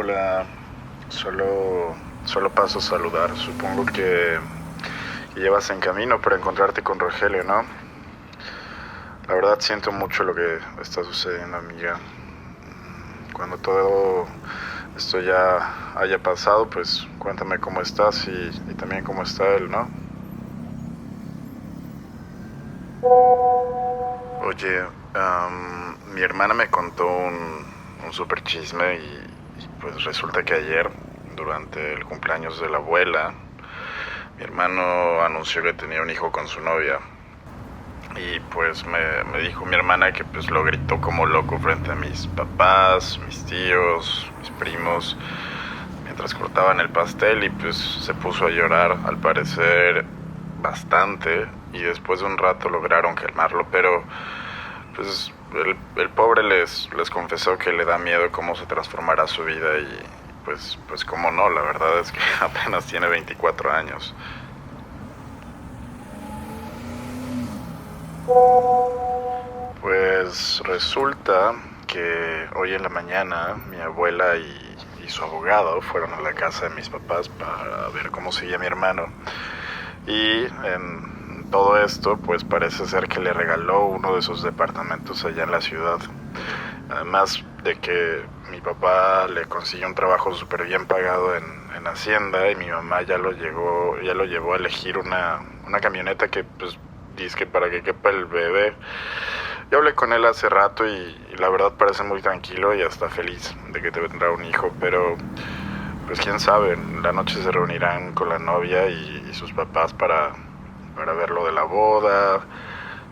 Hola, solo paso a saludar. Supongo que llevas en camino para encontrarte con Rogelio, ¿no? La verdad siento mucho lo que está sucediendo, amiga. Cuando todo esto ya haya pasado, pues cuéntame cómo estás y también cómo está él, ¿no? Oye, mi hermana me contó un super chisme y pues resulta que ayer, durante el cumpleaños de la abuela, mi hermano anunció que tenía un hijo con su novia. Y pues me dijo mi hermana que pues lo gritó como loco frente a mis papás, mis tíos, mis primos, mientras cortaban el pastel y pues se puso a llorar, al parecer bastante, y después de un rato lograron calmarlo, pero pues el pobre les confesó que le da miedo cómo se transformará su vida y pues cómo no, la verdad es que apenas tiene 24 años. Pues resulta que hoy en la mañana mi abuela y su abogado fueron a la casa de mis papás para ver cómo seguía mi hermano. Y en todo esto, pues parece ser que le regaló uno de sus departamentos allá en la ciudad. Además de que mi papá le consiguió un trabajo súper bien pagado en Hacienda y mi mamá ya lo llevó a elegir una camioneta que pues dice que para que quepa el bebé. Yo hablé con él hace rato y la verdad parece muy tranquilo y hasta feliz de que te vendrá un hijo, pero pues quién sabe, en la noche se reunirán con la novia y sus papás para ver lo de la boda,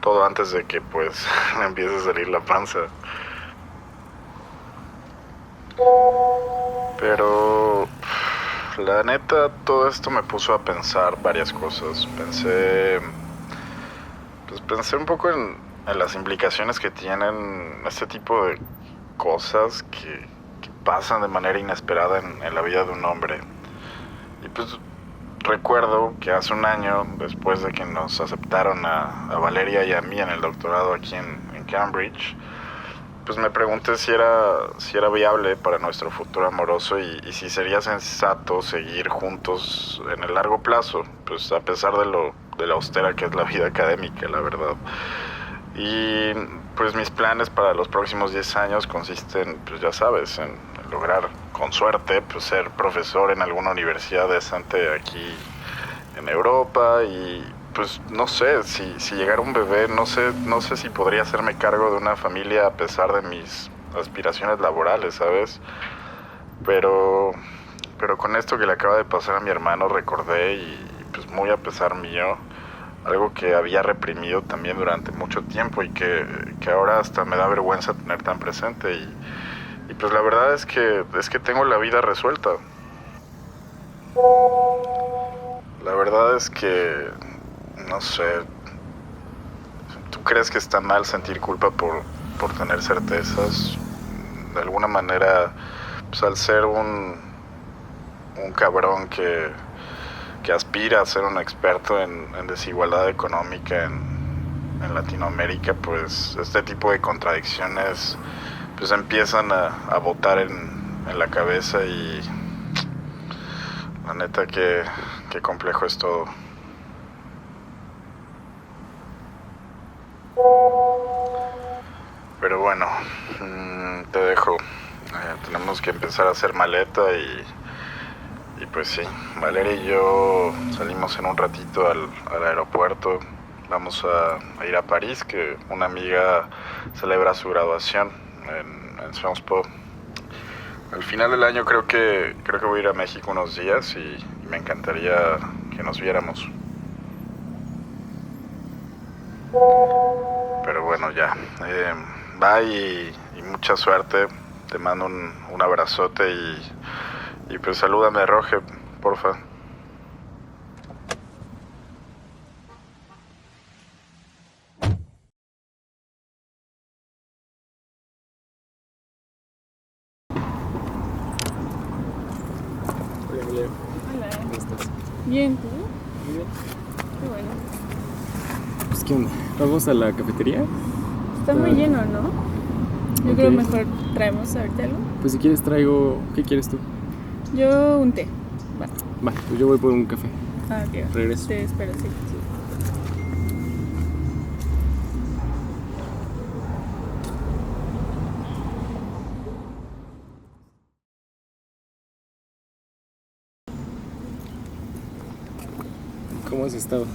todo antes de que pues le empiece a salir la panza. Pero la neta, todo esto me puso a pensar varias cosas. Pensé un poco en las implicaciones que tienen este tipo de cosas que pasan de manera inesperada en la vida de un hombre. Y pues recuerdo que hace un año, después de que nos aceptaron a Valeria y a mí en el doctorado aquí en Cambridge, pues me pregunté si era viable para nuestro futuro amoroso y si sería sensato seguir juntos en el largo plazo, pues a pesar de la austera que es la vida académica, la verdad. Y pues mis planes para los próximos 10 años consisten, pues ya sabes, en lograr con suerte pues ser profesor en alguna universidad decente aquí en Europa y pues no sé, si llegara un bebé, no sé si podría hacerme cargo de una familia a pesar de mis aspiraciones laborales, ¿sabes? Pero, pero con esto que le acaba de pasar a mi hermano recordé y pues muy a pesar mío, algo que había reprimido también durante mucho tiempo y que ahora hasta me da vergüenza tener tan presente y pues la verdad es que tengo la vida resuelta. La verdad es que, no sé, ¿tú crees que está mal sentir culpa por tener certezas? De alguna manera, pues al ser un cabrón que aspira a ser un experto en desigualdad económica en Latinoamérica, pues este tipo de contradicciones pues empiezan a botar en la cabeza y la neta que complejo es todo. Pero bueno, te dejo. Tenemos que empezar a hacer maleta y pues sí, Valeria y yo salimos en un ratito al aeropuerto. Vamos a ir a París, que una amiga celebra su graduación en Sciences Po. Al final del año creo que voy a ir a México unos días y me encantaría que nos viéramos. Pero bueno, ya. Bye y mucha suerte. Te mando un abrazote y pues salúdame, Roge, porfa. Hola, Julia. Hola, ¿Cómo estás? bien, ¿tú? Muy bien. Qué bueno. Pues, ¿qué onda? ¿Vamos a la cafetería? Está muy lleno, ¿no? Yo Ok. creo mejor traemos ahorita algo. Pues si quieres traigo... ¿Qué quieres tú? Yo un té. Va. Va, pues yo voy por un café. Ok. Regreso. Te espero, sí. ¿Cómo has estado?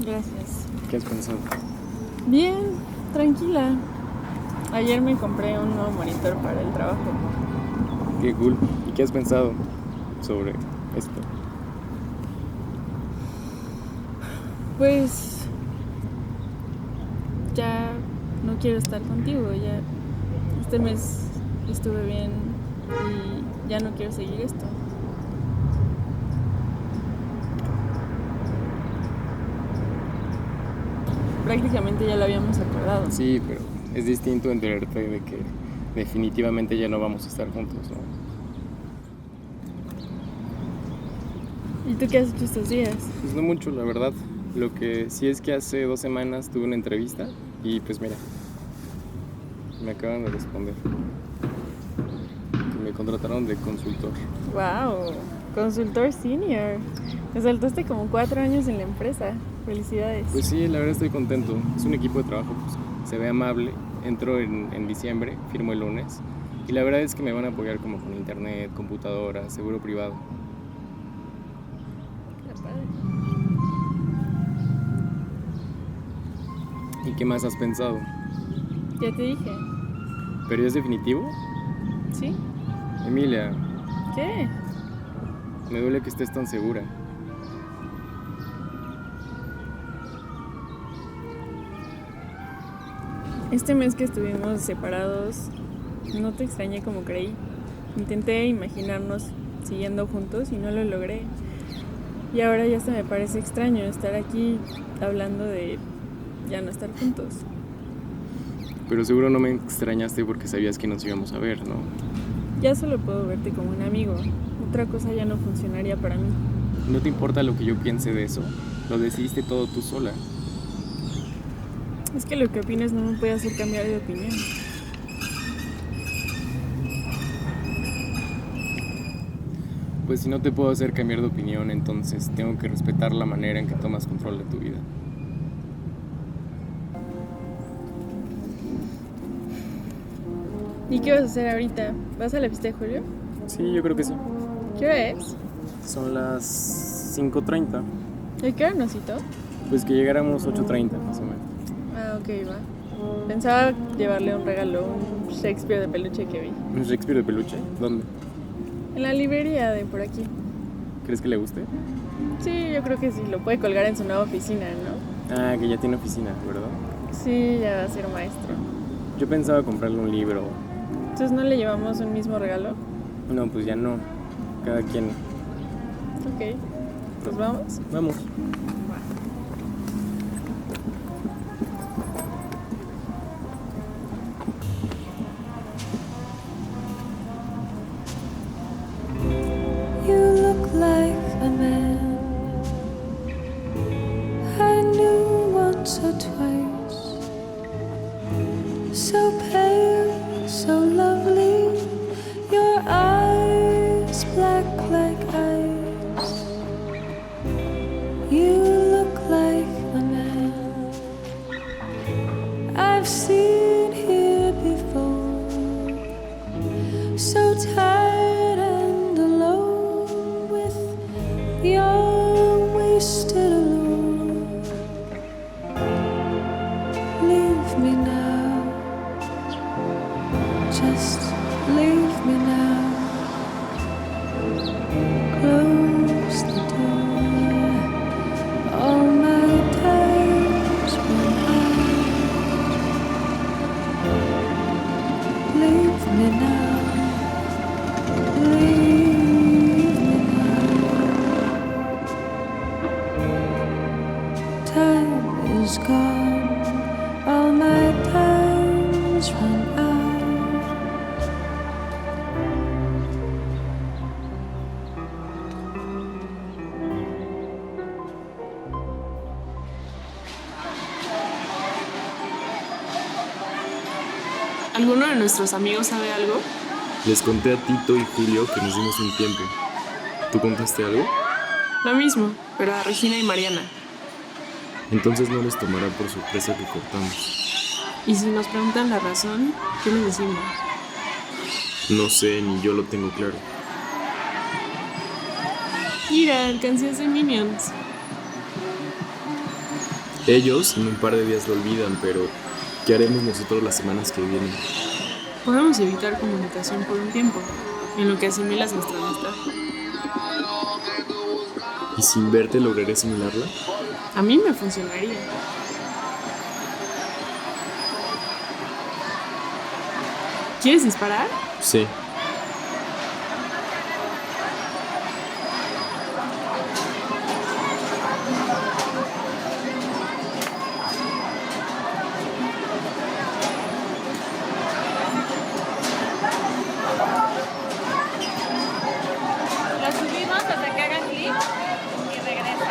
Gracias. ¿Qué has pensado? Bien, tranquila. Ayer me compré un nuevo monitor para el trabajo. Qué cool. ¿Y qué has pensado sobre esto? Pues ya no quiero estar contigo, ya este mes estuve bien y ya no quiero seguir esto. Prácticamente ya lo habíamos acordado. Sí, pero es distinto enterarte de que definitivamente ya no vamos a estar juntos, ¿no? ¿Y tú qué has hecho estos días? Pues no mucho, la verdad. Lo que sí es que hace 2 semanas tuve una entrevista y pues mira, me acaban de responder que me contrataron de consultor. ¡Wow! Consultor senior. Me saltaste como 4 años en la empresa. Felicidades. Pues sí, la verdad estoy contento. Es un equipo de trabajo, pues, se ve amable. Entro en diciembre, firmo el lunes. Y la verdad es que me van a apoyar como con internet, computadora, seguro privado. Qué padre. ¿Y qué más has pensado? Ya te dije. ¿Pero ya es definitivo? ¿Sí? Emilia, ¿Qué? me duele que estés tan segura. Este mes que estuvimos separados, no te extrañé como creí. Intenté imaginarnos siguiendo juntos y no lo logré. Y ahora ya se me parece extraño estar aquí hablando de ya no estar juntos. Pero seguro no me extrañaste porque sabías que nos íbamos a ver, ¿no? Ya solo puedo verte como un amigo. Otra cosa ya no funcionaría para mí. ¿No te importa lo que yo piense de eso? Lo decidiste todo tú sola. Es que lo que opinas no me puede hacer cambiar de opinión. Pues si no te puedo hacer cambiar de opinión, entonces tengo que respetar la manera en que tomas control de tu vida. ¿Y qué vas a hacer ahorita? ¿Vas a la fiesta de Julio? Sí, yo creo que sí. ¿Qué hora es? Son las 5:30. ¿Y qué hora nos citó? Pues que llegáramos 8:30 más o menos. Ah, ok, va. Pensaba llevarle un regalo, un Shakespeare de peluche que vi. ¿Un Shakespeare de peluche? ¿Dónde? En la librería de por aquí. ¿Crees que le guste? Sí, yo creo que sí, lo puede colgar en su nueva oficina, ¿no? Ah, que ya tiene oficina, ¿verdad? Sí, ya va a ser maestro. Yo pensaba comprarle un libro. Entonces, ¿no le llevamos un mismo regalo? No, pues ya no. Cada quien. Ok, pues vamos. Vamos. You look like a man I knew once or twice. So pale, so lovely, your eyes black like ice. You look like a man I've seen here before. So tired and alone with your wasted allure. Leave me now, just leave me now. Close the ¿Alguno de nuestros amigos sabe algo? Les conté a Tito y Julio que nos dimos un tiempo. ¿Tú contaste algo? Lo mismo, pero a Regina y Mariana. Entonces no les tomará por sorpresa que cortamos. Y si nos preguntan la razón, ¿qué les decimos? No sé, ni yo lo tengo claro. Mira, alcancías de Minions. Ellos en un par de días lo olvidan, pero ¿qué haremos nosotros las semanas que vienen? Podemos evitar comunicación por un tiempo, en lo que asimilas nuestra amistad. ¿Y sin verte lograré asimilarla? A mí me funcionaría. ¿Quieres disparar? Sí. Lo subimos hasta que hagan clic y regresa.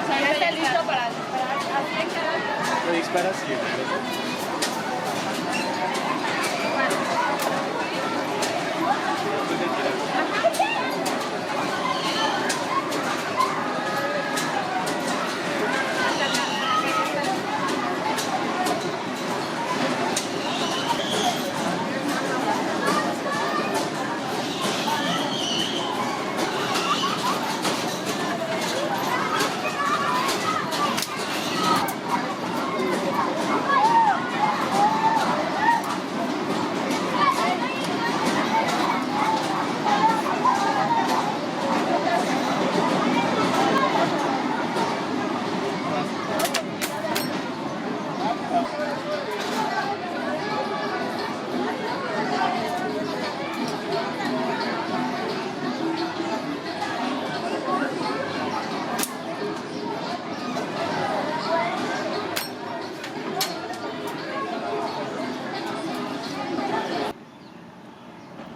O sea, ya está listo para disparar. Así es que ¿Lo disparas y regresa?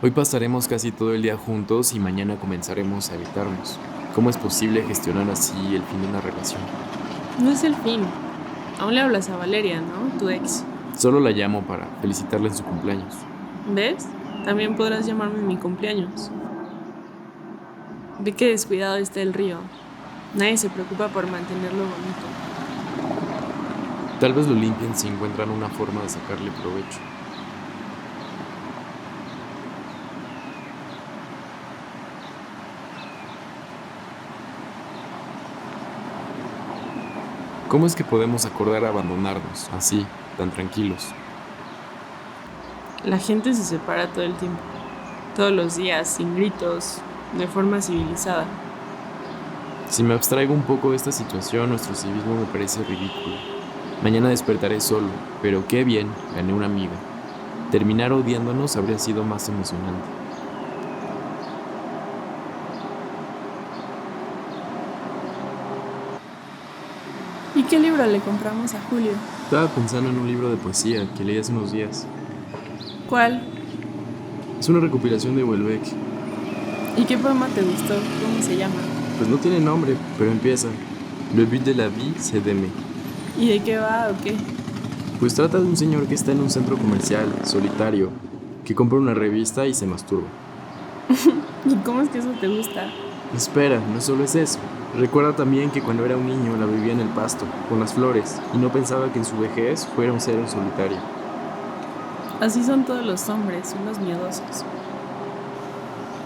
Hoy pasaremos casi todo el día juntos y mañana comenzaremos a evitarnos. ¿Cómo es posible gestionar así el fin de una relación? No es el fin. Aún le hablas a Valeria, ¿no? Tu ex. Solo la llamo para felicitarla en su cumpleaños. ¿Ves? También podrás llamarme en mi cumpleaños. Ve qué descuidado está el río. Nadie se preocupa por mantenerlo bonito. Tal vez lo limpien si encuentran una forma de sacarle provecho. ¿Cómo es que podemos acordar abandonarnos, así, tan tranquilos? La gente se separa todo el tiempo. Todos los días, sin gritos, de forma civilizada. Si me abstraigo un poco de esta situación, nuestro civismo me parece ridículo. Mañana despertaré solo, pero qué bien, gané una amiga. Terminar odiándonos habría sido más emocionante. ¿Y qué libro le compramos a Julio? Estaba pensando en un libro de poesía que leí hace unos días. ¿Cuál? Es una recopilación de Houellebecq. ¿Y qué poema te gustó? ¿Cómo se llama? Pues no tiene nombre, pero empieza. Le but de la vie, c'est d'aimer. ¿Y de qué va o qué? Pues trata de un señor que está en un centro comercial, solitario, que compra una revista y se masturba. ¿Y cómo es que eso te gusta? Espera, no solo es eso. Recuerda también que cuando era un niño la vivía en el pasto, con las flores, y no pensaba que en su vejez fuera un ser solitario. Así son todos los hombres, unos miedosos.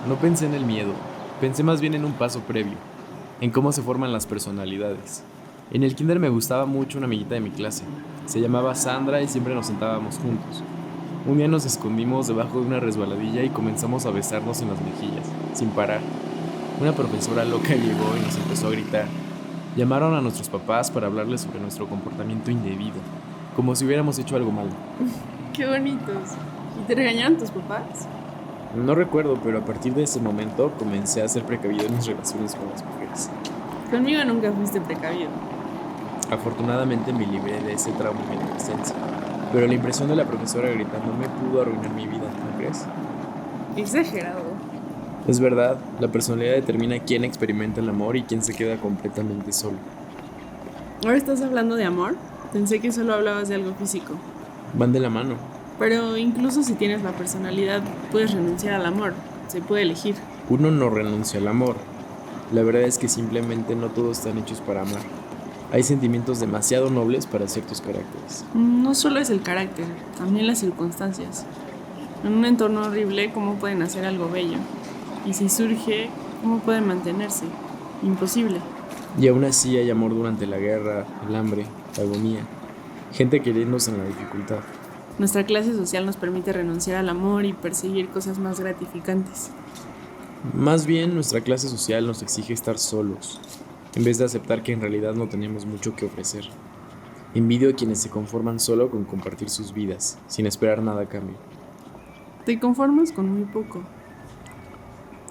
No pensé en el miedo, pensé más bien en un paso previo, en cómo se forman las personalidades. En el kinder me gustaba mucho una amiguita de mi clase. Se llamaba Sandra y siempre nos sentábamos juntos. Un día nos escondimos debajo de una resbaladilla y comenzamos a besarnos en las mejillas, sin parar. Una profesora loca llegó y nos empezó a gritar. Llamaron a nuestros papás para hablarles sobre nuestro comportamiento indebido, como si hubiéramos hecho algo malo. ¡Qué bonitos! ¿Y te regañaron tus papás? No recuerdo, pero a partir de ese momento comencé a ser precavido en mis relaciones con las mujeres. Conmigo nunca fuiste precavido. Afortunadamente me libré de ese trauma en mi adolescencia, pero la impresión de la profesora gritándome pudo arruinar mi vida, ¿no crees? Exagerado. Es verdad, la personalidad determina quién experimenta el amor y quién se queda completamente solo. ¿Ahora estás hablando de amor? Pensé que solo hablabas de algo físico. Van de la mano. Pero incluso si tienes la personalidad, puedes renunciar al amor. Se puede elegir. Uno no renuncia al amor. La verdad es que simplemente no todos están hechos para amar. Hay sentimientos demasiado nobles para ciertos caracteres. No solo es el carácter, también las circunstancias. En un entorno horrible, ¿cómo pueden hacer algo bello? Y si surge, ¿cómo pueden mantenerse? Imposible. Y aún así hay amor durante la guerra, el hambre, la agonía. Gente queriéndose en la dificultad. Nuestra clase social nos permite renunciar al amor y perseguir cosas más gratificantes. Más bien, nuestra clase social nos exige estar solos, en vez de aceptar que en realidad no tenemos mucho que ofrecer. Envidio a quienes se conforman solo con compartir sus vidas, sin esperar nada a cambio. Te conformas con muy poco.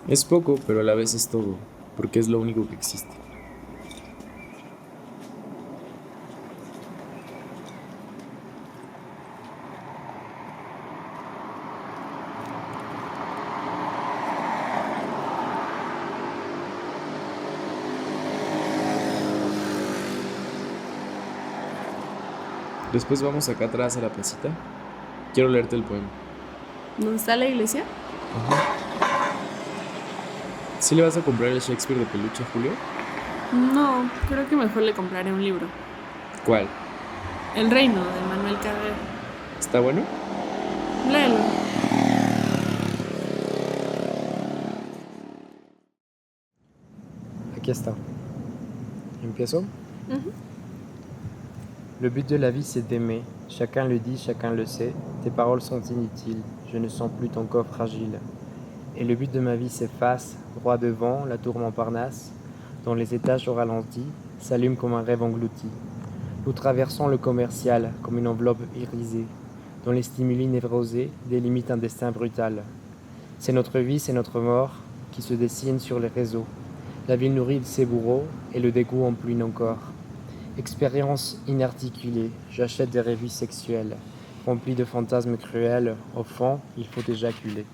Es poco, pero a la vez es todo, porque es lo único que existe. Después vamos acá atrás a la placita. Quiero leerte el poema. ¿Dónde está la iglesia? ¿Sí le vas a comprar el Shakespeare de peluche, Julio? No, creo que mejor le compraré un libro. ¿Cuál? El Reino, de Manuel Carrero. ¿Está bueno? Léelo. Aquí está. ¿Empiezo? Le but de la vie, c'est d'aimer. Chacun le dit, chacun le sait. Tes paroles sont inutiles. Je ne sens plus ton corps fragile. Et le but de ma vie s'efface, droit devant, la tour Montparnasse, dont les étages au ralenti s'allument comme un rêve englouti. Nous traversons le commercial comme une enveloppe irisée, dont les stimuli névrosés délimitent un destin brutal. C'est notre vie, c'est notre mort, qui se dessine sur les réseaux. La ville nourrit ses bourreaux et le dégoût emplit nos corps. Expérience inarticulée, j'achète des revues sexuelles, remplies de fantasmes cruels, au fond, il faut éjaculer.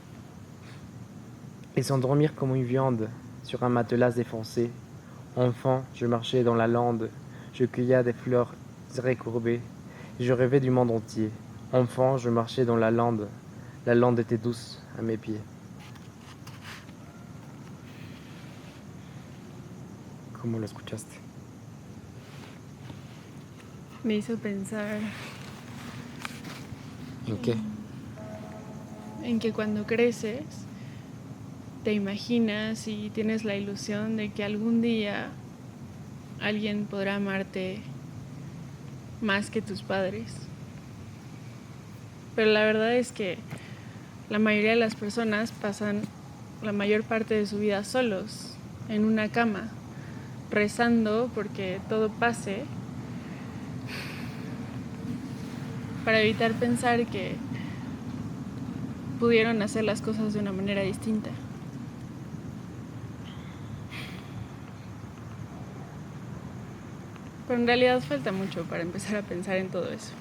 Et s'endormir comme une viande sur un matelas défoncé. Enfant, je marchais dans la lande, je cueillais des fleurs récourbées, et je rêvais du monde entier. Enfant, je marchais dans la lande était douce à mes pieds. ¿Cómo lo escuchaste? Me hizo pensar ¿En qué? en que cuando creces, te imaginas y tienes la ilusión de que algún día alguien podrá amarte más que tus padres. Pero la verdad es que la mayoría de las personas pasan la mayor parte de su vida solos, en una cama, rezando porque todo pase, para evitar pensar que pudieron hacer las cosas de una manera distinta. Pero en realidad falta mucho para empezar a pensar en todo eso.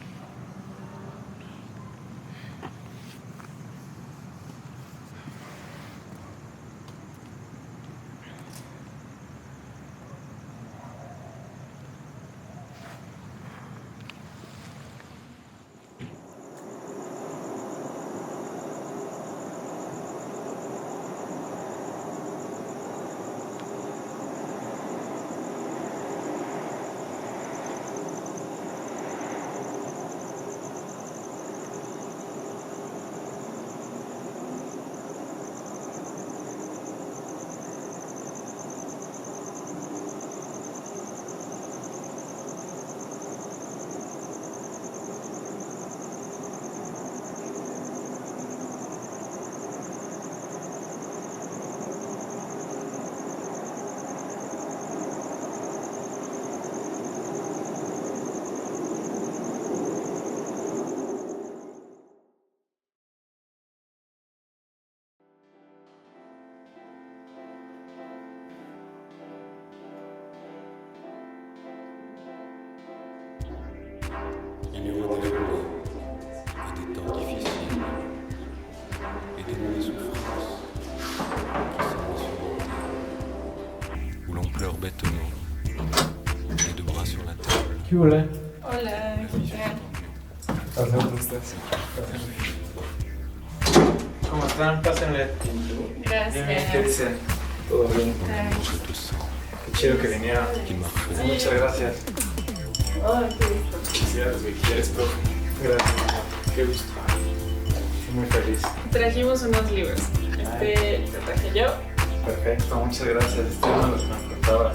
Il y aura des journées et des temps difficiles et des nuits de souffrance qui seront surmontées, où l'on pleure bêtement, les deux bras sur la table. ¿Qué hola? Hola, La vie sur un plan. ¿Cómo estás? ¿Cómo están? Pásenle. Gracias. ¿Qué dicen? ¿Todo bien? Je te sens, Qué chido que vinieron. qui marche. Muchas gracias. Felicidades, güey. Ya eres profe. Gracias, mamá. Qué gusto. Estoy muy feliz. Trajimos unos libros. Te traje yo. Perfecto, muchas gracias. Este es uno de los que me contaba.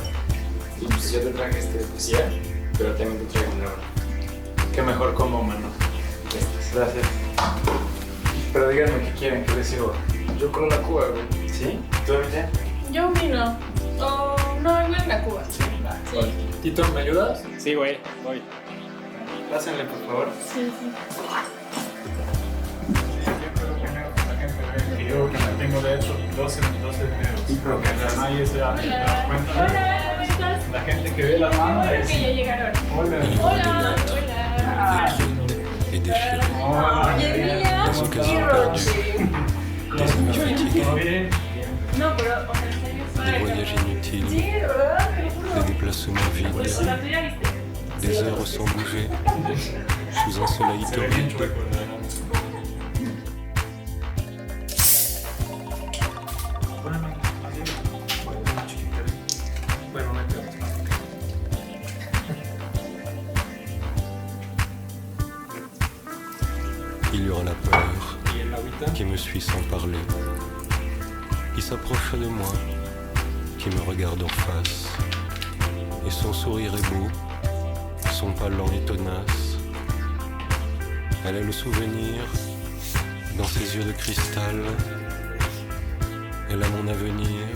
Y pues yo te traje este de poesía, pero también te traigo un libro. Qué mejor como humano. Gracias. Pero díganme qué quieren, qué les sirvo. Yo con una cuba, güey. ¿Sí? ¿Tú también? Yo un vino. Oh, no, no en la Cuba. Sí, va. Sí. Tito, ¿me ayudas? Sí, güey, voy. Pásenle, por favor. Sí. Yo que me tengo de hecho 12 videos. Pero que nadie se da cuenta. Hola, ¿cómo estás? La gente que ve la mano Creo es. que ya llegaron. Hola. Hola. Et déchiré. Oye, Des occasions perdues. Des amis fatigués. ¿Todo bien? No, pero, o sea, en serio, Des voyages inutiles. Sí, ¿verdad? Te lo juro. Des déplacements O vides. sea, tú ya viste. Des heures sans bouger. Sous un soleil Se ve bien torride. chueco, ¿verdad? Bueno, me quedo. Il y aura la peur ¿Y el agüita? qui me suit sans parler, qui s'approche de moi, qui me regarde en face. Et son sourire est beau, son pas lent et tenace. Elle a le souvenir dans ses yeux de cristal. Elle a mon avenir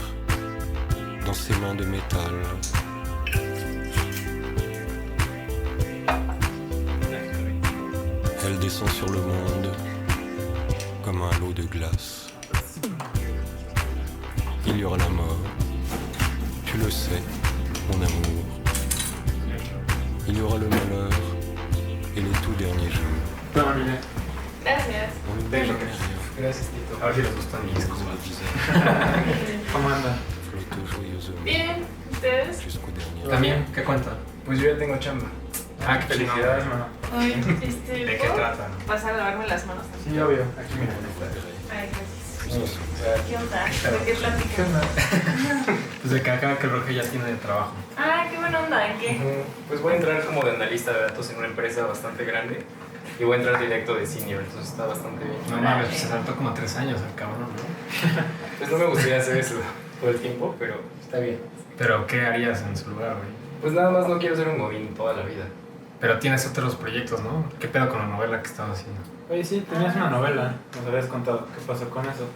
dans ses mains de métal. Elle descend sur le monde comme un lot de glace. Il y aura la mort, tu le sais, mon amour. Il y aura le malheur et les tout derniers jours. Toma, mira. Gracias. On ne Venga. bouge rien, Gracias, Tito. A ver si les gustan mis sur cosas. le visage, ¿Cómo andan? flotte joyeusement Bien, ¿ustedes? jusqu'au dernier. ¿También? ¿Qué cuentan? Pues yo ya tengo chamba. Ah, qué felicidades, mano. Ay, ¿De qué tratan? pasar a lavarme las manos también. Sí, obvio. Aquí mira. Ay, gracias. ¿Qué onda? ¿De qué pláticas? Pues de que acá que Roge ya tiene de trabajo. Ah, qué buena onda, ¿en qué? Pues voy a entrar como de analista de datos en una empresa bastante grande y voy a entrar directo de senior, entonces está bastante bien. No mames, pues se saltó como 3 años al cabrón, ¿no? Pues no me gustaría hacer eso todo el tiempo, pero está bien. ¿Pero qué harías en su lugar, güey? Pues nada más no quiero ser un godín toda la vida. Pero tienes otros proyectos, ¿no? ¿Qué pedo con la novela que estabas haciendo? Oye, sí, tenías una novela. Nos habías contado. ¿Qué pasó con eso?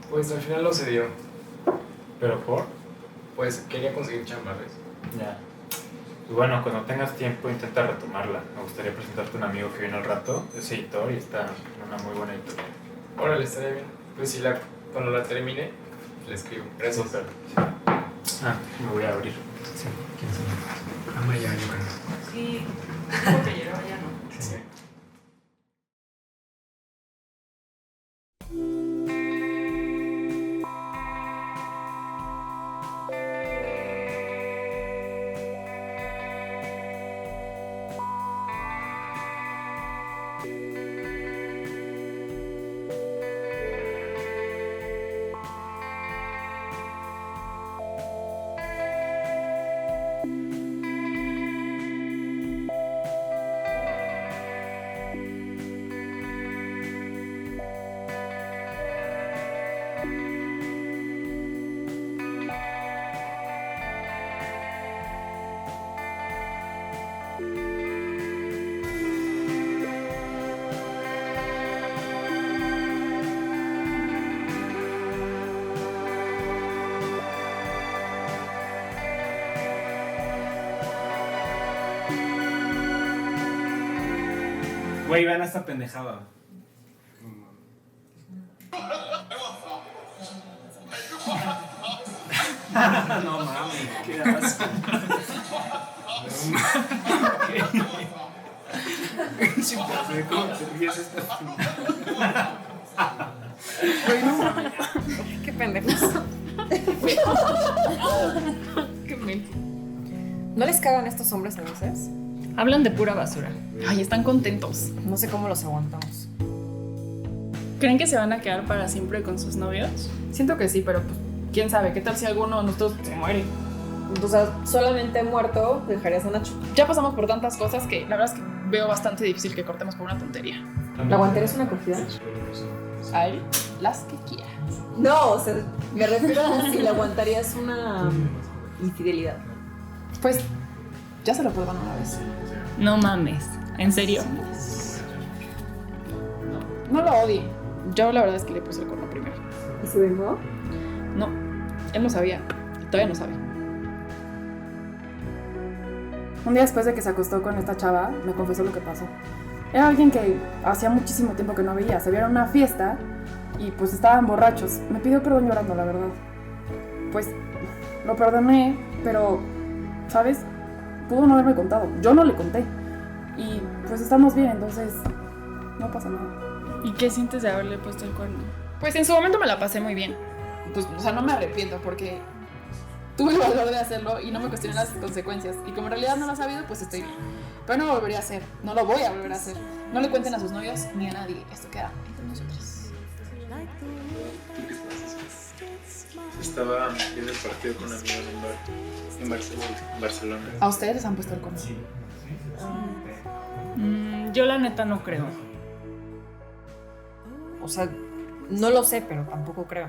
Pues al final no se dio. ¿Pero por? Pues quería conseguir chamba, ¿ves? Ya. Y bueno, cuando tengas tiempo intenta retomarla. Me gustaría presentarte a un amigo que viene al rato. Es editor y está en una muy buena editorial. Órale, estaría bien. Pues si cuando la termine, le escribo. Gracias. Súper. Sí. Ah, me voy a abrir. Sí, ¿quién sabe? Amaya, yo creo. Sí, como que llegaba ya, ¿no? Sí. Güey, vean esta pendejada. No mames, qué asco. ¿Cómo te ríes esta? Qué pendejos. Qué men. ¿No les cagan estos hombres a veces? Hablan de pura basura. Ay, están contentos. No sé cómo los aguantamos. ¿Creen que se van a quedar para siempre con sus novios? Siento que sí, pero pues, quién sabe. ¿Qué tal si alguno de nosotros se muere? O sea, solamente muerto dejarías a Nacho. Ya pasamos por tantas cosas que la verdad es que veo bastante difícil que cortemos por una tontería. ¿La aguantarías una acogida? A él, las que quiera. No, o sea, me refiero a si le aguantarías una infidelidad. Pues, ya se lo perdono una vez. No mames, ¿en serio? No lo odie. Yo la verdad es que le puse el cuerno primero. ¿Y se vengó? No, él no sabía. Todavía no sabe. Un día después de que se acostó con esta chava, me confesó lo que pasó. Era alguien que hacía muchísimo tiempo que no veía. Se vieron a una fiesta y pues estaban borrachos. Me pidió perdón llorando, la verdad. Pues lo perdoné, pero, ¿sabes? Pudo no haberme contado. Yo no le conté. Y pues estamos bien, entonces no pasa nada. ¿Y qué sientes de haberle puesto el cuerno? Pues en su momento me la pasé muy bien. Pues, o sea, no me arrepiento porque tuve el valor de hacerlo y no me cuestioné las consecuencias. Y como en realidad no lo he sabido, pues estoy bien. Pero no lo volvería a hacer. No lo voy a volver a hacer. No le cuenten a sus novios ni a nadie. Esto queda entre nosotros. Estaba viendo el partido con amigos en Barcelona. ¿A ustedes les han puesto el cuerno? Sí. Yo la neta no creo. O sea, no lo sé, pero tampoco creo.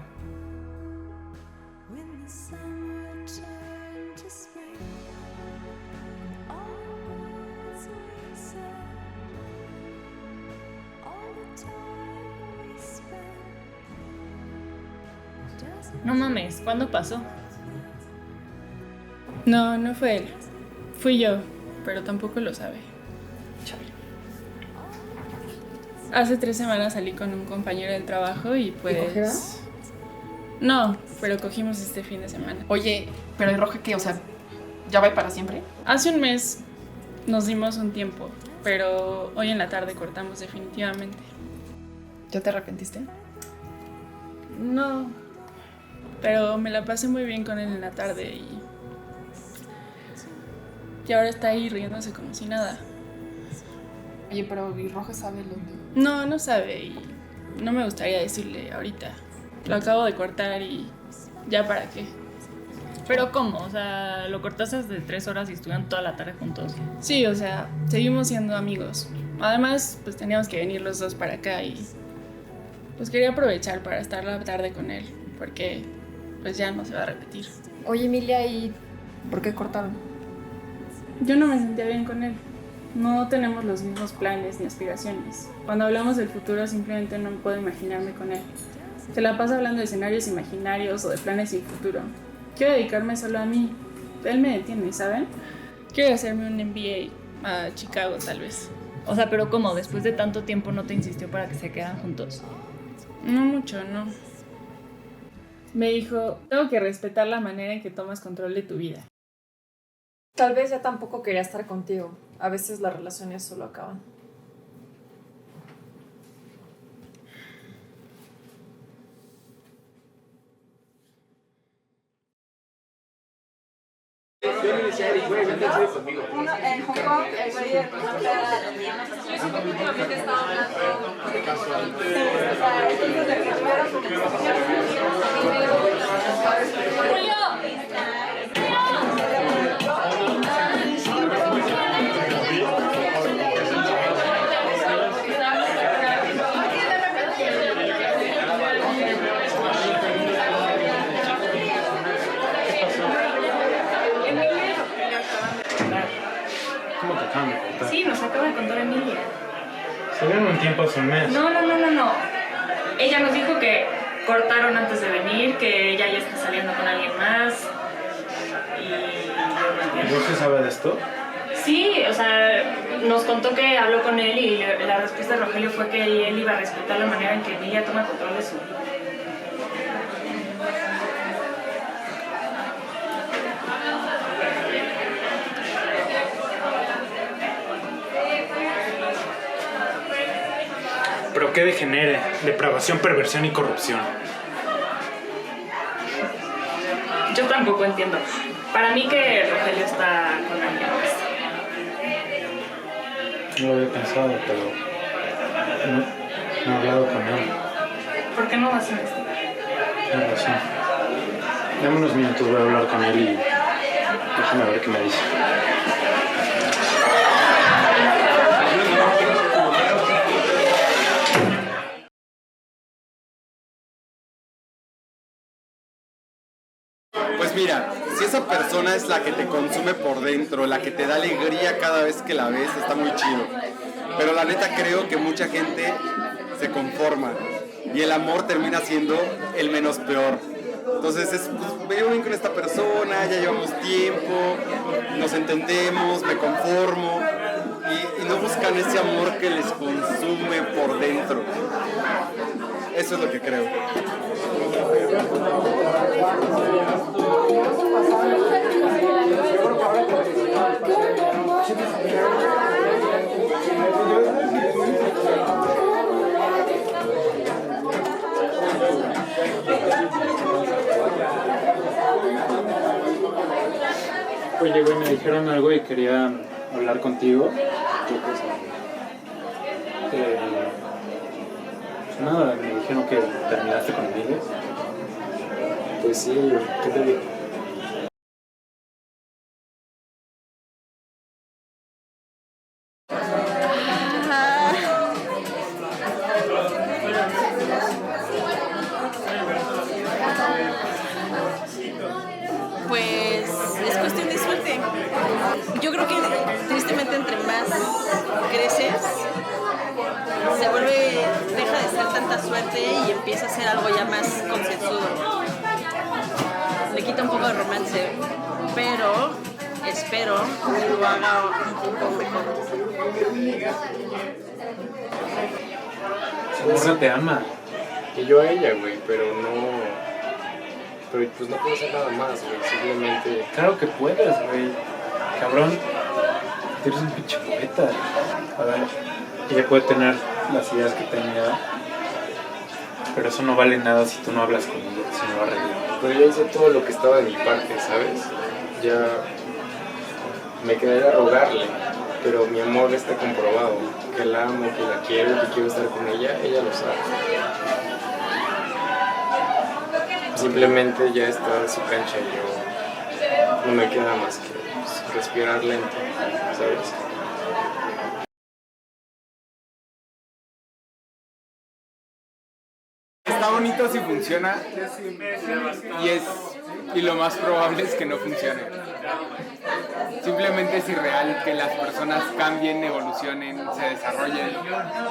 No mames, ¿cuándo pasó? No, no fue él. Fui yo, pero tampoco lo sabe. Hace 3 semanas salí con un compañero del trabajo y pues... ¿Y cogieron? No, pero cogimos este fin de semana. Oye, pero el Roge, ¿qué? O sea, ¿ya va para siempre? Hace un mes nos dimos un tiempo, pero hoy en la tarde cortamos definitivamente. ¿Ya te arrepentiste? No, pero me la pasé muy bien con él en la tarde y ahora está ahí riéndose como si nada. Oye, pero ¿y Roge sabe lo de...? No, no sabe y no me gustaría decirle ahorita. Lo acabo de cortar y ya para qué. ¿Pero cómo? O sea, ¿lo cortaste hace 3 horas y estuvieron toda la tarde juntos? Sí, o sea, seguimos siendo amigos. Además, pues teníamos que venir los dos para acá y pues quería aprovechar para estar la tarde con él, porque pues ya no se va a repetir. Oye, Emilia, ¿y por qué cortaron? Yo no me sentía bien con él. No tenemos los mismos planes ni aspiraciones. Cuando hablamos del futuro simplemente no puedo imaginarme con él. Se la pasa hablando de escenarios imaginarios o de planes sin futuro. Quiero dedicarme solo a mí. Él me detiene, ¿saben? Quiero hacerme un MBA a Chicago, tal vez. O sea, ¿pero cómo? ¿Después de tanto tiempo no te insistió para que se quedan juntos? No mucho, no. Me dijo, tengo que respetar la manera en que tomas control de tu vida. Tal vez ya tampoco quería estar contigo. A veces las relaciones solo acaban. Uno en Hong Kong, el güey de yo siento que últimamente estaba hablando de cosas de que tuvieron ¿Cómo te acaban de contar? Sí, nos acaba de contar Emilia. Se dieron un tiempo hace un mes. No. Ella nos dijo que cortaron antes de venir, que ella ya está saliendo con alguien más. ¿Y vos qué sabe de esto? Sí, o sea, nos contó que habló con él y la respuesta de Rogelio fue que él iba a respetar la manera en que Emilia toma control de su vida. ¿Pero qué degenere? Depravación, perversión y corrupción. Yo tampoco entiendo. Para mí que Rogelio está con alguien más. No lo había pensado, pero no he hablado con él. ¿Por qué no vas a investigar? Tienes razón. Dame unos minutos, voy a hablar con él y déjame ver qué me dice. Pues mira, si esa persona es la que te consume por dentro, la que te da alegría cada vez que la ves, está muy chido. Pero la neta creo que mucha gente se conforma y el amor termina siendo el menos peor. Entonces pues, veo bien con esta persona, ya llevamos tiempo, nos entendemos, me conformo y no buscan ese amor que les consume por dentro. Eso es lo que creo. Oye, güey, me dijeron algo y quería hablar contigo. Pues nada, me dijeron que terminaste con Emilia. Pues sí, ¿qué te digo? Pues es cuestión de suerte. Yo creo que tristemente entre más creces, se vuelve, deja de ser tanta suerte y empieza a ser algo ya más consensuado. Le quita un poco de romance, pero espero que lo haga un poco mejor. Morra te ama. Y yo a ella, güey, pero pues no puedo hacer nada más, güey, simplemente... Claro que puedes, güey. Cabrón, eres un pinche poeta. A ver, ella puede tener las ideas que tenía, pero eso no vale nada si tú no hablas con ella, si no lo arreglas. Pero ya hice todo lo que estaba de mi parte, ¿sabes? Ya me quedaría a rogarle, pero mi amor está comprobado. Que la amo, que la quiero, que quiero estar con ella lo sabe. Simplemente ya está en su cancha y yo no me queda más que pues, respirar lento, ¿sabes? Está bonito si funciona y lo más probable es que no funcione. Simplemente es irreal que las personas cambien, evolucionen, se desarrollen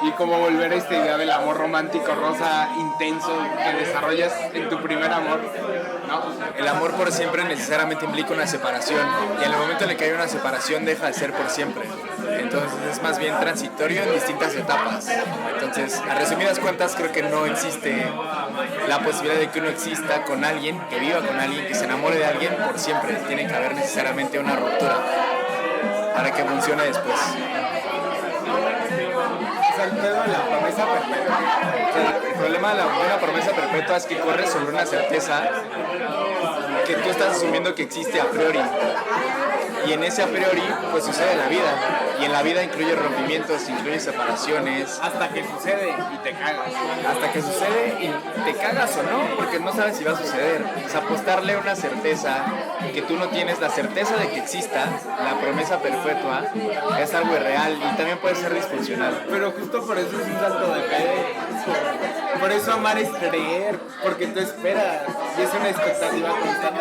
y como volver a esta idea del amor romántico, rosa, intenso que desarrollas en tu primer amor, ¿no? El amor por siempre necesariamente implica una separación y en el momento en el que hay una separación deja de ser por siempre. Entonces es más bien transitorio en distintas etapas. Entonces, a resumidas cuentas, creo que no existe la posibilidad de que uno exista con alguien, que viva con alguien, que se enamore de alguien por siempre. Tiene que haber necesariamente una ruptura para que funcione después. O sea, el pedo de la promesa perpetua. O sea, el problema de una promesa perpetua es que corres sobre una certeza que tú estás asumiendo que existe a priori. Y en ese a priori, pues sucede en la vida. Y en la vida incluye rompimientos, incluye separaciones. Hasta que sucede y te cagas. Hasta que sucede y te cagas o no, porque no sabes si va a suceder. O sea, apostarle una certeza que tú no tienes, la certeza de que exista, la promesa perpetua, es algo irreal y también puede ser disfuncional. Pero justo por eso es un salto de fe. Por eso amar es creer, porque tú esperas y es una expectativa constante.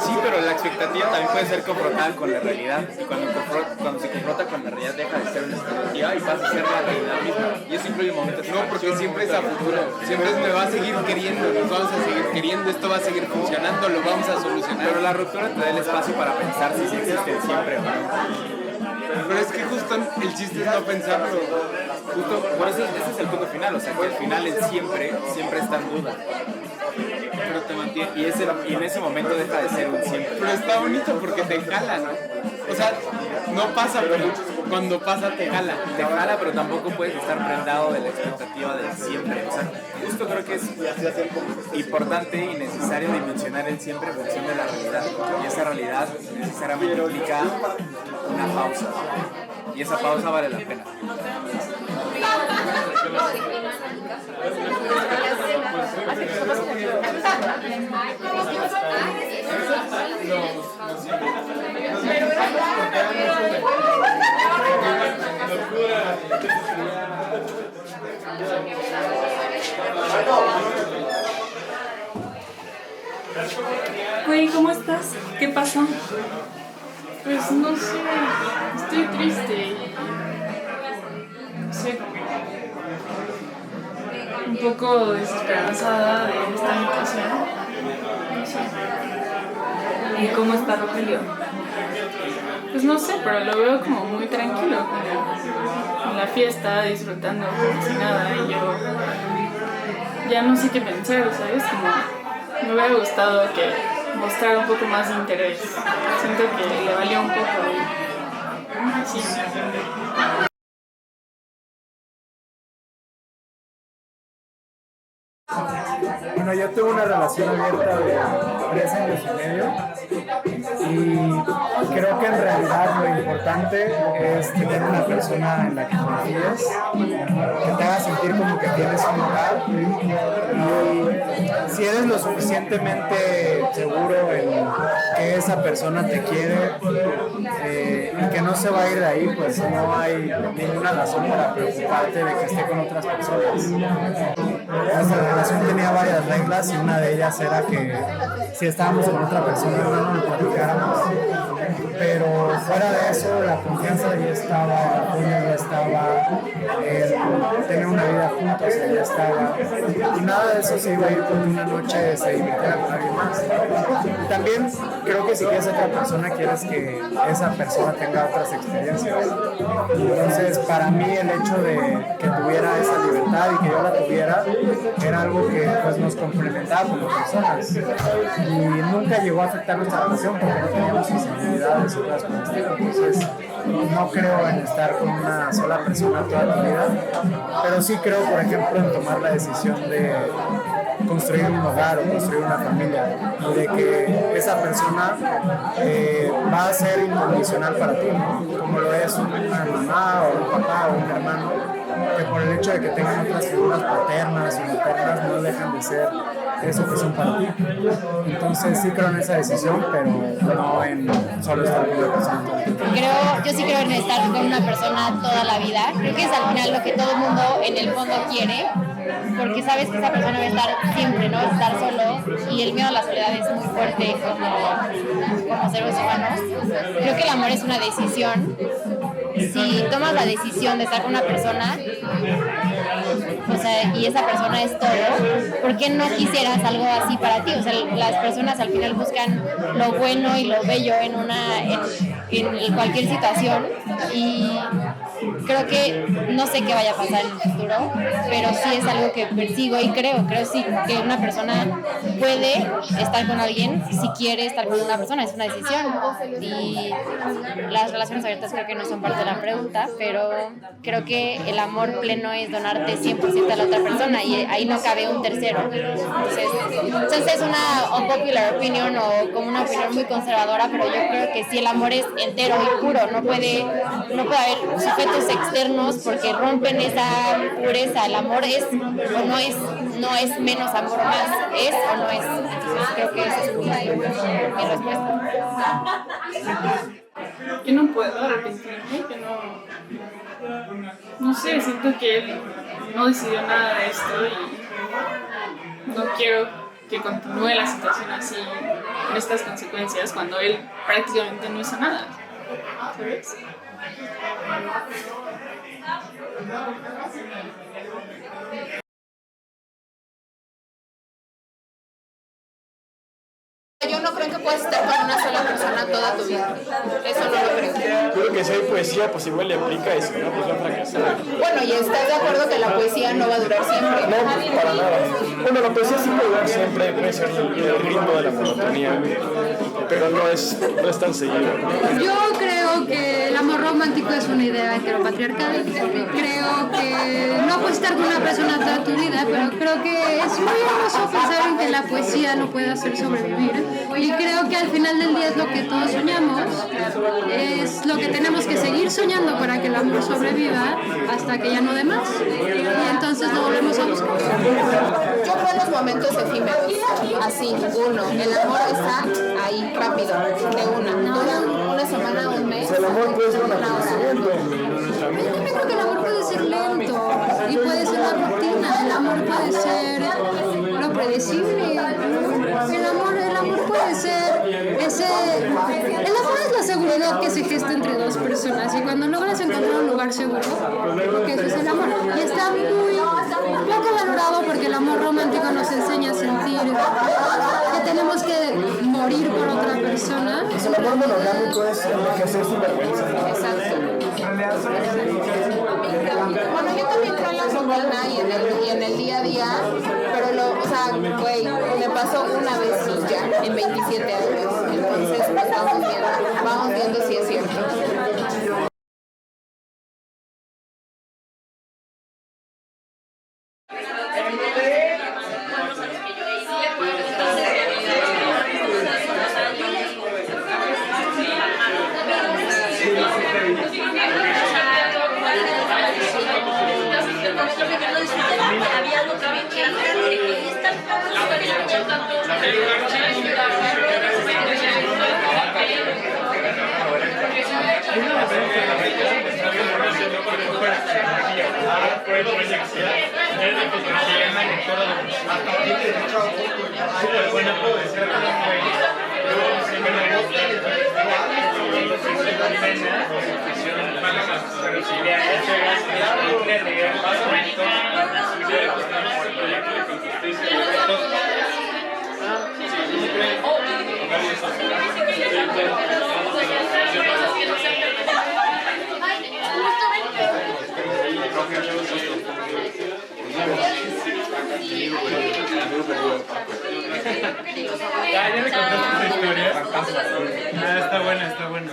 Sí, pero la expectativa también puede ser confrontada con la realidad. Y cuando se confronta con la realidad deja de ser una expectativa y pasa a ser la realidad misma. Y eso incluye momentos. No, porque siempre es a futuro. Siempre es me va a seguir queriendo, nos vamos a seguir queriendo, esto va a seguir funcionando, lo vamos a solucionar. Pero la ruptura te da el espacio para pensar si sí existe siempre o no. Pero es que justo el chiste es no pensarlo. Justo por eso ese es el punto final, o sea que el final es siempre está en duda. Pero te mantiene. Y en ese momento deja de ser un siempre. Pero está bonito porque te jala, ¿no? O sea, no pasa, pero cuando pasa te jala. Te jala, pero tampoco puedes estar prendado de la expectativa de siempre. O sea, justo creo que es importante y necesario dimensionar el siempre en función de la realidad. Y esa realidad necesariamente implica una pausa. y esa pausa vale la pena. Güey, ¿cómo estás? ¿Qué pasó? Pues no sé, estoy triste y no sé, un poco desesperanzada de esta situación. No sé. ¿Y cómo está Rogelio? Pues no sé, pero lo veo como muy tranquilo, como en la fiesta, disfrutando como si nada, y yo ya no sé qué pensar, ¿sabes? Como me hubiera gustado que mostrara un poco más de interés. Siento que le valió un poco y sí. Bueno, yo tuve una relación abierta de 3 años y medio y creo que en realidad lo importante es tener una persona en la que confíes, que te haga sentir como que tienes un lugar, y si eres lo suficientemente seguro en que esa persona te quiere y que no se va a ir de ahí, pues no hay ninguna razón para preocuparte de que esté con otras personas. Nuestra relación tenía varias reglas y una de ellas era que si estábamos con otra persona no lo platicáramos, pero fuera de eso la confianza ya estaba, el apoyo ya estaba, tener una vida juntos ya estaba, y nada de eso se iba a ir con una noche se divirtiera con alguien más. Y también creo que si quieres a otra persona quieres que esa persona tenga otras experiencias, entonces para mí el hecho de que tuviera esa libertad y que yo la tuviera era algo que pues nos complementaba como personas y nunca llegó a afectar nuestra relación porque no teníamos inseguridades o cosas por el estilo. Entonces no creo en estar con una sola persona toda tu vida, pero sí creo, por ejemplo, en tomar la decisión de construir un hogar o construir una familia y de que esa persona va a ser incondicional para ti, ¿no? Como lo es una mamá o un papá o un hermano, que por el hecho de que tengan otras figuras paternas o maternas no dejan de ser eso que son para ti. Entonces sí creo en esa decisión, pero no en solo estar con una persona. Yo sí creo en estar con una persona toda la vida. Creo que es al final lo que todo el mundo en el fondo quiere, porque sabes que esa persona va a estar siempre, ¿no? Estar solo, y el miedo a la soledad es muy fuerte como seres humanos. Creo que el amor es una decisión. Si tomas la decisión de estar con una persona, o sea, y esa persona es todo, ¿por qué no quisieras algo así para ti? O sea, las personas al final buscan lo bueno y lo bello en cualquier situación, y creo que no sé qué vaya a pasar en el futuro, pero sí es algo que persigo y creo sí que una persona puede estar con alguien si quiere estar con una persona, es una decisión, y las relaciones abiertas creo que no son parte de la pregunta, pero creo que el amor pleno es donarte 100% a la otra persona y ahí no cabe un tercero. Entonces es una unpopular opinion o como una opinión muy conservadora, pero yo creo que si el amor es entero y puro, no puede haber sujetos externos porque rompen esa pureza. El amor es o no es menos amor o más, es o no es. Entonces creo que esa es mi respuesta. Yo no puedo arrepentirme, que no sé, siento que él no decidió nada de esto y no quiero que continúe la situación así, con estas consecuencias, cuando él prácticamente no hizo nada, ¿sabes? Yo no creo que puedas estar con una sola persona toda tu vida. Eso no lo creo. Yo creo que si hay poesía, pues igual le aplica eso, ¿no? Pues va a fracasar. Bueno, ¿y estás de acuerdo que la poesía no va a durar siempre? No, para nada. Bueno, la poesía sí puede durar siempre, puede ser el ritmo de la monotonía, pero no es tan seguido. Yo creo Creo que el amor romántico es una idea heteropatriarcal. Creo que no puedes estar con una persona toda tu vida, pero creo que es muy hermoso pensar en que la poesía lo puede hacer sobrevivir. Y creo que al final del día es lo que todos soñamos, es lo que tenemos que seguir soñando para que el amor sobreviva hasta que ya no dé más. Y entonces lo volvemos a buscar. Yo creo en los momentos efímeros, así, uno. El amor está ahí, rápido, de una. Dura una semana, un mes. El amor puede ser un una hora. acontecimiento. Yo también creo que el amor puede ser lento y puede ser la rutina. El amor puede ser lo predecible. El amor puede ser ese... El amor es la seguridad que se gesta entre dos personas y cuando logras encontrar un lugar seguro, creo que eso es el amor. Y está muy poco valorado porque el amor romántico nos enseña a sentir que tenemos que morir por otra persona. El amor monogámico es envejecer sin vergüenza. Exacto. Bueno, yo también creo en la rutina y en el día a día, pero o sea, güey, me pasó una vez y ya, en 27 años. Entonces, pues, vamos viendo si es cierto. ¿Ya le contaste tu historia? Ah, está buena, está buena.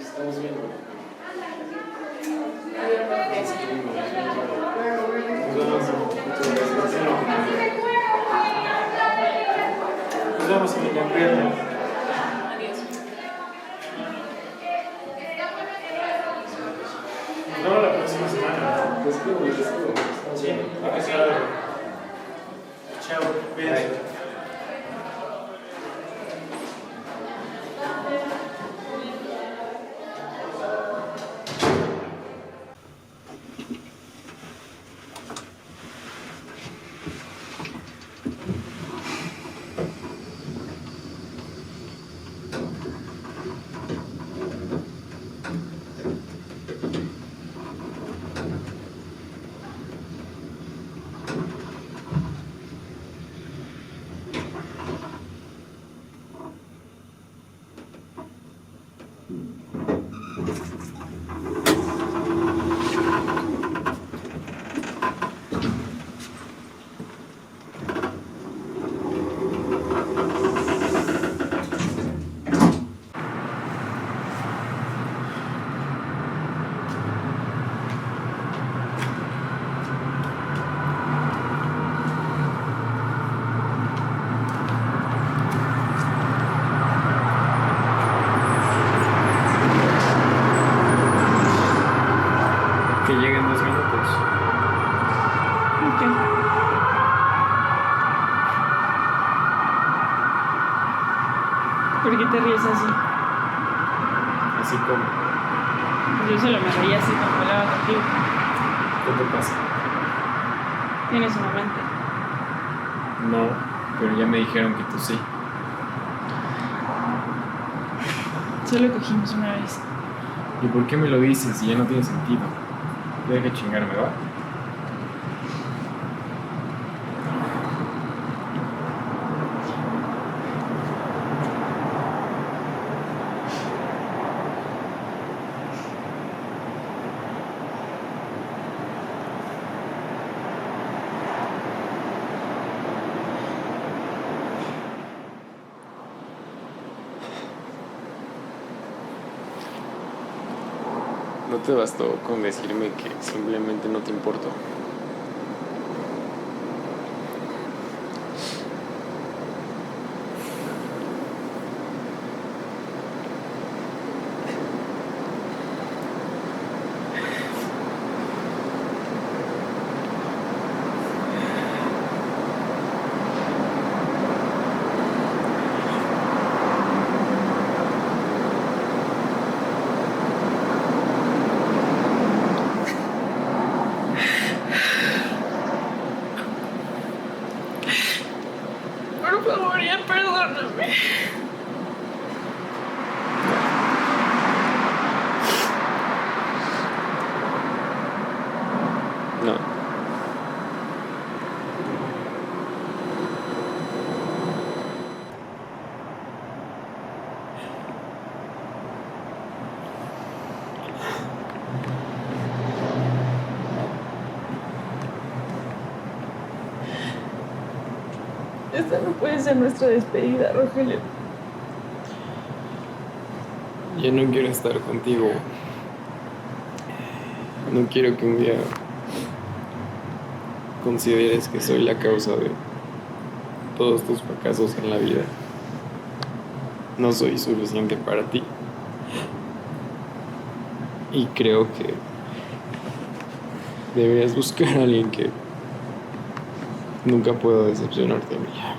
Estamos viendo. Nos vemos en el invierno. Nos vemos la próxima semana. Sí, hay que hacer algo. Chao, cuídense. Que lleguen 2 minutos. Ok. ¿Por qué te ríes así? Así como. Yo solo me reía así cuando hablaba contigo. ¿Qué te pasa? ¿Tienes un amante? No, pero ya me dijeron que tú sí. Solo cogimos una vez. ¿Y por qué me lo dices si ya no tiene sentido? Deja chingarme, ¿va? ¿No te bastó con decirme que simplemente no te importo? Por favor, ya perdóname. No. Esta no puede ser nuestra despedida, Rogelio. Ya no quiero estar contigo. No quiero que un día consideres que soy la causa de todos tus fracasos en la vida. No soy suficiente para ti. Y creo que deberías buscar a alguien que nunca pueda decepcionarte, Emilia.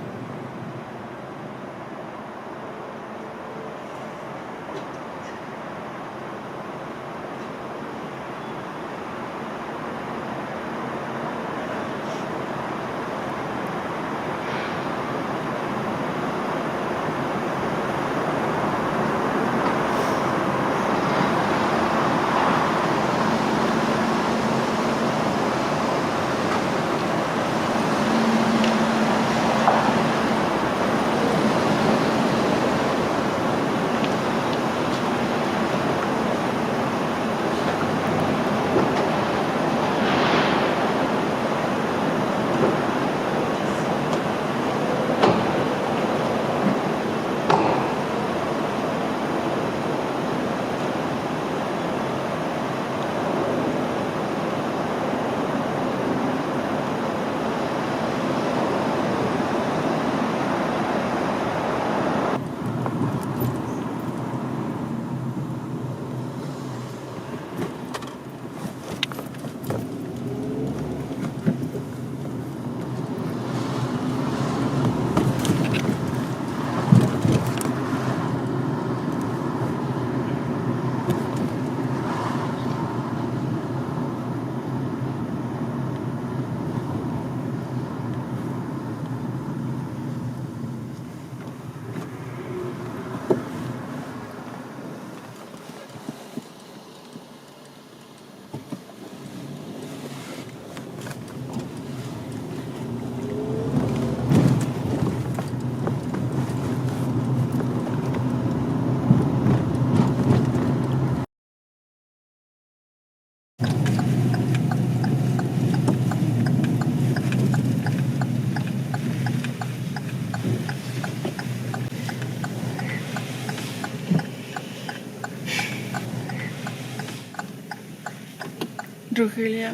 Rogelio,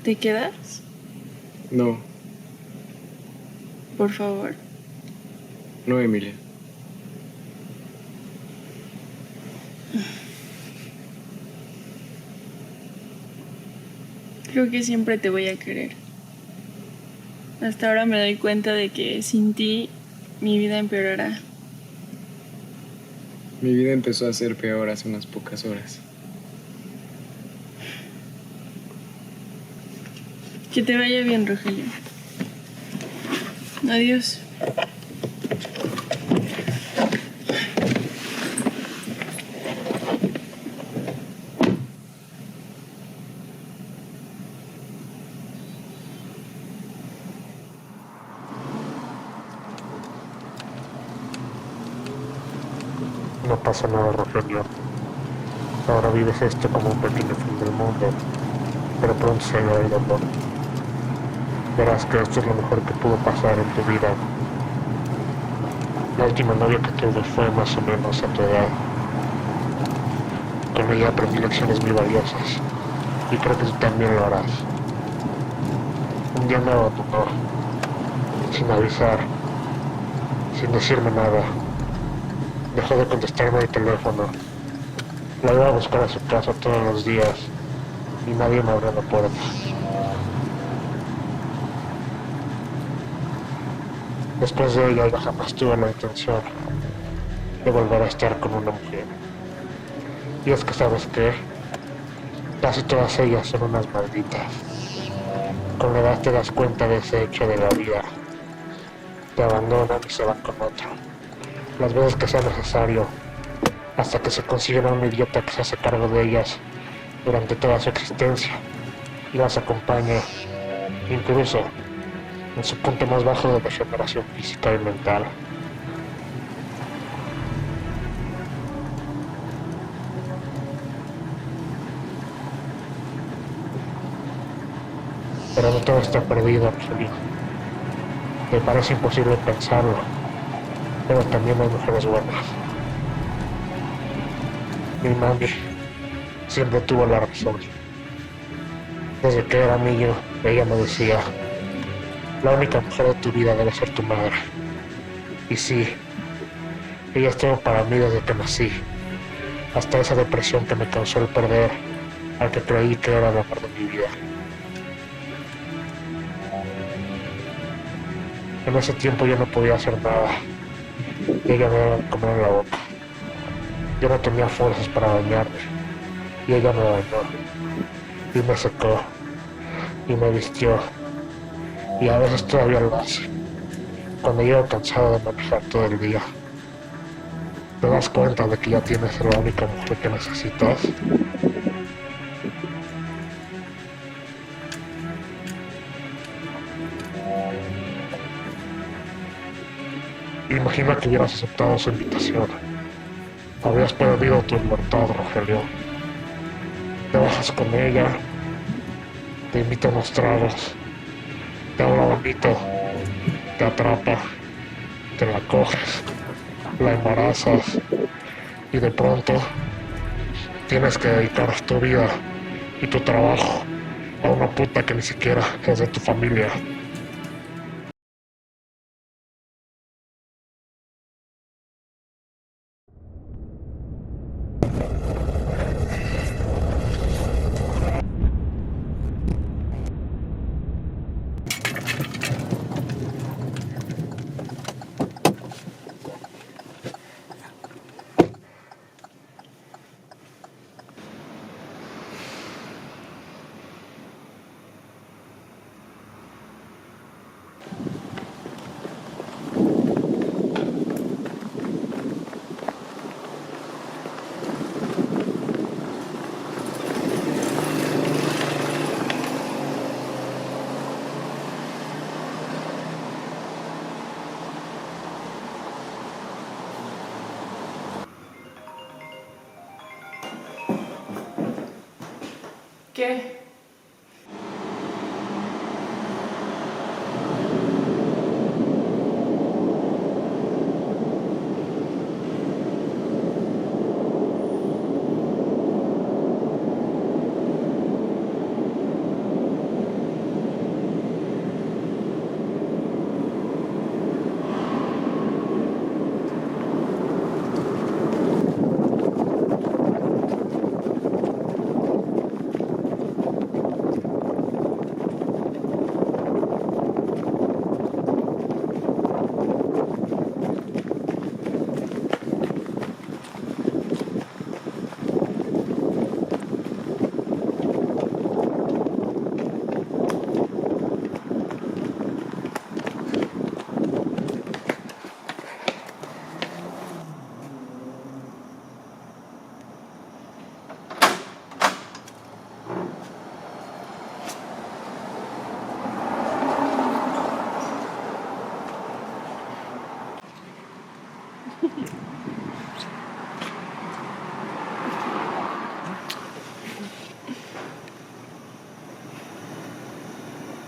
¿te quedas? No, Por favor. no, Emilia. Creo que siempre te voy a querer. Hasta ahora me doy cuenta de que sin ti mi vida empeorará. Mi vida empezó a ser peor hace unas pocas horas. Que te vaya bien, Rogelio. Adiós. No pasa nada, Rogelio. Ahora vives esto como un pequeño fin del mundo, pero pronto se irá el dolor. Verás que esto es lo mejor que pudo pasar en tu vida. La última novia que tuve fue más o menos a tu edad. Con ella aprendí lecciones muy valiosas y creo que tú también lo harás. Un día me abandonó, sin avisar, sin decirme nada. Dejó de contestarme el teléfono. La iba a buscar a su casa todos los días y nadie me abrió la puerta. Después de ella ya jamás tuve la intención de volver a estar con una mujer. Y es que, ¿sabes qué? Casi todas ellas son unas malditas. Con la edad te das cuenta de ese hecho de la vida. Te abandonan y se van con otro. Las veces que sea necesario, hasta que se consiguen a un idiota que se hace cargo de ellas durante toda su existencia y las acompaña, incluso en su punto más bajo de degeneración física y mental. Pero no todo está perdido, Angelina. Me parece imposible pensarlo, pero también hay mujeres buenas. Mi mami siempre tuvo la razón. Desde que era niño, ella me decía: la única mujer de tu vida debe ser tu madre. Y sí, ella estuvo para mí desde que nací, hasta esa depresión que me causó el perder al que creí que era el amor de mi vida. En ese tiempo yo no podía hacer nada y ella me daba de comer en la boca. Yo no tenía fuerzas para bañarme y ella me bañó y me secó y me vistió y a veces todavía lo hace cuando llego cansado de manejar todo el día. ¿Te das cuenta de que ya tienes la única mujer que necesitas? Imagina que hubieras aceptado su invitación. Habrías perdido tu libertad, Rogelio. Te bajas con ella, te invita a unos tragos, te habla bonito, te atrapa, te la coges, la embarazas y de pronto tienes que dedicar tu vida y tu trabajo a una puta que ni siquiera es de tu familia. ¿Qué?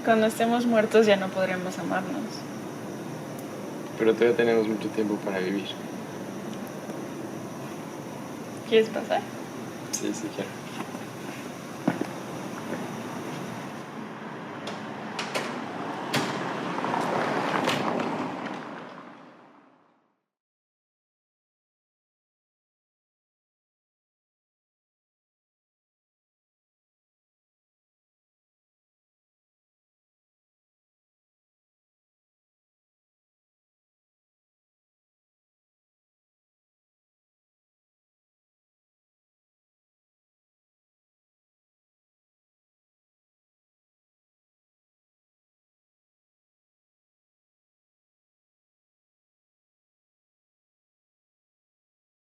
Cuando estemos muertos ya no podremos amarnos. Pero todavía tenemos mucho tiempo para vivir. ¿Quieres pasar? Sí, quiero.